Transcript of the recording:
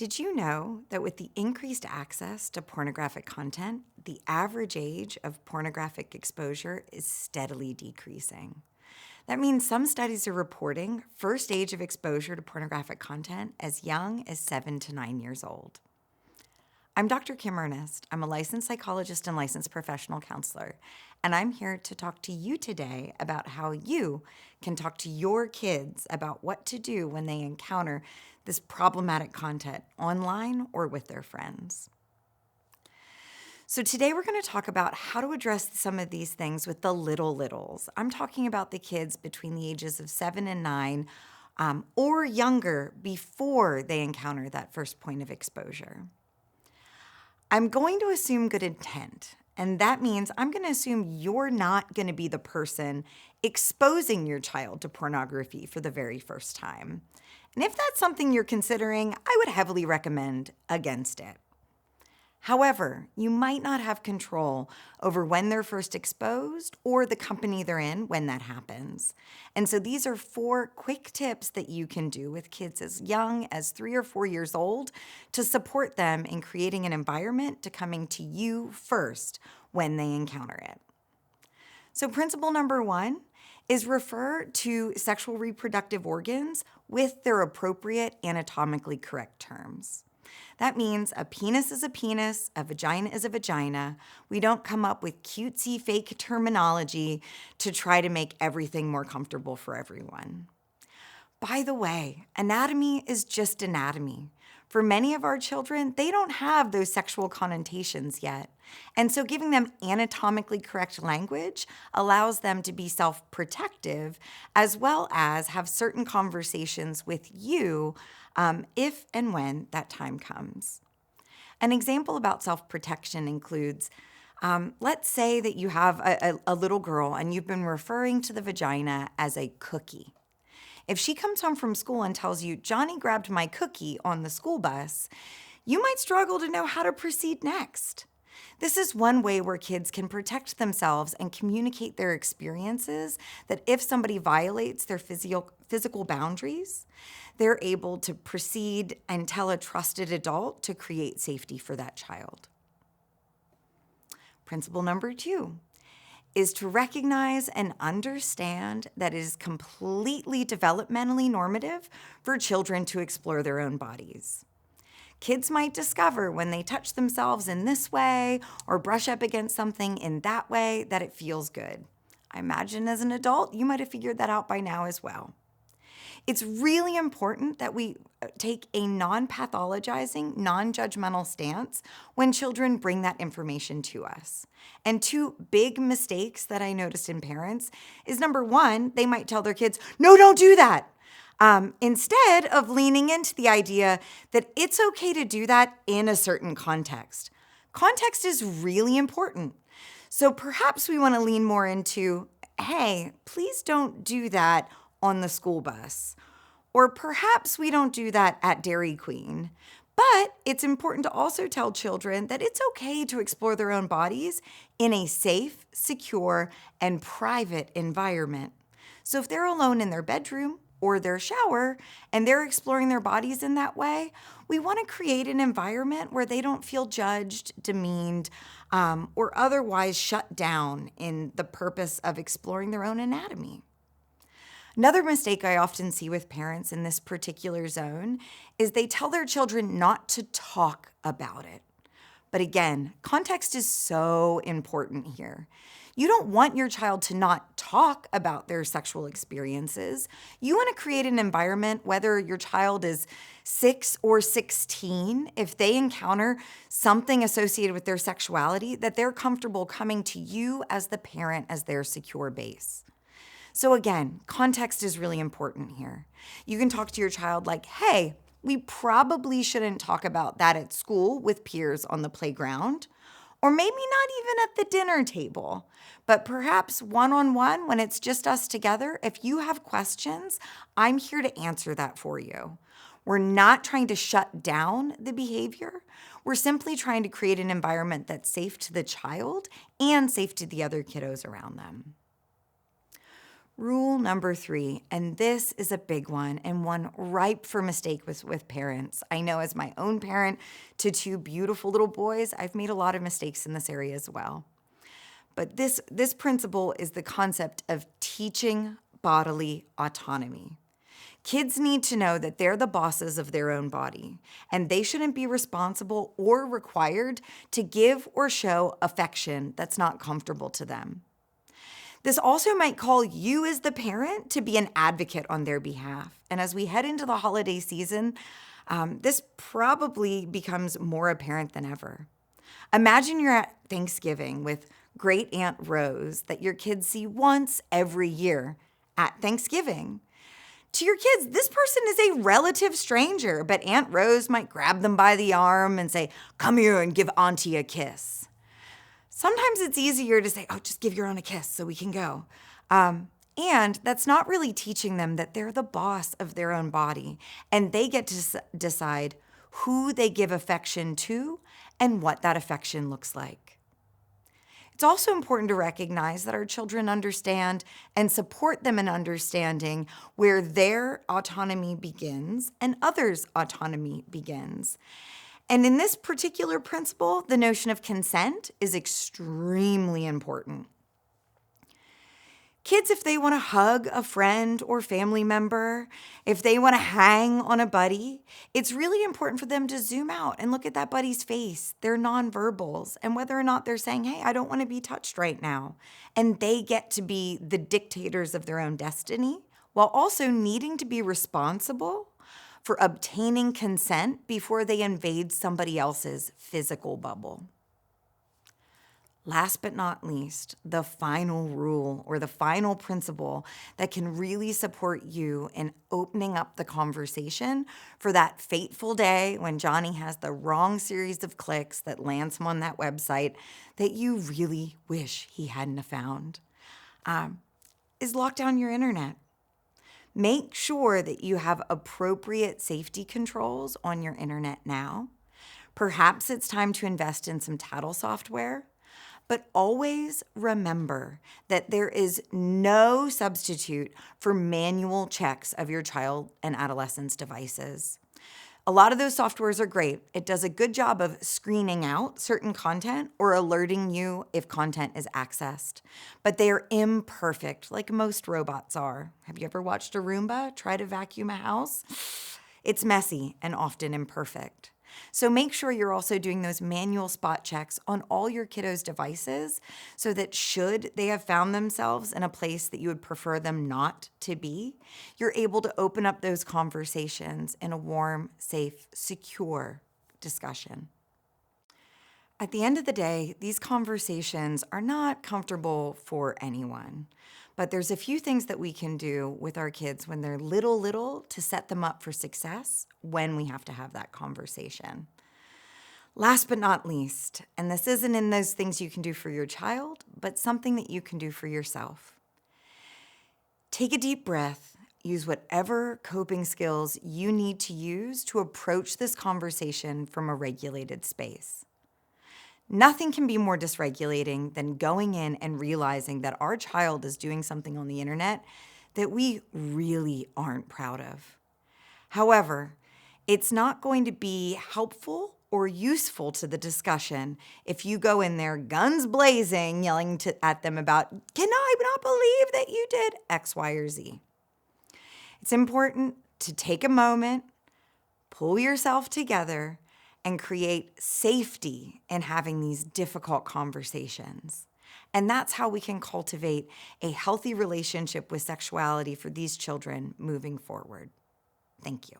Did you know that with the increased access to pornographic content, the average age of pornographic exposure is steadily decreasing? That means some studies are reporting first age of exposure to pornographic content as young as 7 to 9 years old. I'm Dr. Kim Ernest. I'm a licensed psychologist and licensed professional counselor, and I'm here to talk to you today about how you can talk to your kids about what to do when they encounter this problematic content online or with their friends. So today we're going to talk about how to address some of these things with the littles. I'm talking about the kids between the ages of 7 and 9 or younger before they encounter that first point of exposure. I'm going to assume good intent, and that means I'm going to assume you're not going to be the person exposing your child to pornography for the very first time. And if that's something you're considering, I would heavily recommend against it. However, you might not have control over when they're first exposed or the company they're in when that happens. And so these are 4 quick tips that you can do with kids as young as 3 or 4 years old to support them in creating an environment to coming to you first when they encounter it. So principle number 1 is refer to sexual reproductive organs with their appropriate anatomically correct terms. That means a penis is a penis, a vagina is a vagina. We don't come up with cutesy fake terminology to try to make everything more comfortable for everyone. By the way, anatomy is just anatomy. For many of our children, they don't have those sexual connotations yet. And so giving them anatomically correct language allows them to be self-protective as well as have certain conversations with you if and when that time comes. An example about self-protection includes, let's say that you have a little girl and you've been referring to the vagina as a cookie. If she comes home from school and tells you, "Johnny grabbed my cookie on the school bus," you might struggle to know how to proceed next. This is one way where kids can protect themselves and communicate their experiences, that if somebody violates their physical boundaries, they're able to proceed and tell a trusted adult to create safety for that child. Principle number 2 is to recognize and understand that it is completely developmentally normative for children to explore their own bodies. Kids might discover when they touch themselves in this way or brush up against something in that way that it feels good. I imagine as an adult, you might have figured that out by now as well. It's really important that we take a non-pathologizing, non-judgmental stance when children bring that information to us. And 2 big mistakes that I noticed in parents is, number 1, they might tell their kids, "No, don't do that," instead of leaning into the idea that it's okay to do that in a certain context. Context is really important. So perhaps we want to lean more into, "Hey, please don't do that on the school bus." Or perhaps we don't do that at Dairy Queen. But it's important to also tell children that it's okay to explore their own bodies in a safe, secure, and private environment. So if they're alone in their bedroom or their shower and they're exploring their bodies in that way, we want to create an environment where they don't feel judged, demeaned, or otherwise shut down in the purpose of exploring their own anatomy. Another mistake I often see with parents in this particular zone is they tell their children not to talk about it. But again, context is so important here. You don't want your child to not talk about their sexual experiences. You want to create an environment, whether your child is 6 or 16, if they encounter something associated with their sexuality, that they're comfortable coming to you as the parent as their secure base. So again, context is really important here. You can talk to your child like, "Hey, we probably shouldn't talk about that at school with peers on the playground, or maybe not even at the dinner table, but perhaps one-on-one when it's just us together. If you have questions, I'm here to answer that for you." We're not trying to shut down the behavior. We're simply trying to create an environment that's safe to the child and safe to the other kiddos around them. Rule number 3, and this is a big one and one ripe for mistake with parents. I know as my own parent to 2 beautiful little boys, I've made a lot of mistakes in this area as well. But this principle is the concept of teaching bodily autonomy. Kids need to know that they're the bosses of their own body, and they shouldn't be responsible or required to give or show affection that's not comfortable to them. This also might call you as the parent to be an advocate on their behalf. And as we head into the holiday season, this probably becomes more apparent than ever. Imagine you're at Thanksgiving with Great Aunt Rose that your kids see once every year at Thanksgiving. To your kids, this person is a relative stranger, but Aunt Rose might grab them by the arm and say, "Come here and give Auntie a kiss." Sometimes it's easier to say, "Oh, just give your aunt a kiss so we can go." And that's not really teaching them that they're the boss of their own body and they get to decide who they give affection to and what that affection looks like. It's also important to recognize that our children understand and support them in understanding where their autonomy begins and others' autonomy begins. And in this particular principle, the notion of consent is extremely important. Kids, if they want to hug a friend or family member, if they want to hang on a buddy, it's really important for them to zoom out and look at that buddy's face, their nonverbals, and whether or not they're saying, "Hey, I don't want to be touched right now." And they get to be the dictators of their own destiny while also needing to be responsible for obtaining consent before they invade somebody else's physical bubble. Last but not least, the final rule or the final principle that can really support you in opening up the conversation for that fateful day when Johnny has the wrong series of clicks that lands him on that website that you really wish he hadn't have found, is lock down your internet. Make sure that you have appropriate safety controls on your internet now. Perhaps it's time to invest in some tattle software, but always remember that there is no substitute for manual checks of your child and adolescent's devices. A lot of those softwares are great. It does a good job of screening out certain content or alerting you if content is accessed. But they are imperfect, like most robots are. Have you ever watched a Roomba try to vacuum a house? It's messy and often imperfect. So make sure you're also doing those manual spot checks on all your kiddos' devices so that should they have found themselves in a place that you would prefer them not to be, you're able to open up those conversations in a warm, safe, secure discussion. At the end of the day, these conversations are not comfortable for anyone, but there's a few things that we can do with our kids when they're little to set them up for success when we have to have that conversation. Last but not least, and this isn't in those things you can do for your child, but something that you can do for yourself. Take a deep breath. Use whatever coping skills you need to use to approach this conversation from a regulated space. Nothing can be more dysregulating than going in and realizing that our child is doing something on the internet that we really aren't proud of. However, it's not going to be helpful or useful to the discussion if you go in there guns blazing, yelling at them about, "Can I not believe that you did X, Y, or Z?" It's important to take a moment, pull yourself together, and create safety in having these difficult conversations. And that's how we can cultivate a healthy relationship with sexuality for these children moving forward. Thank you.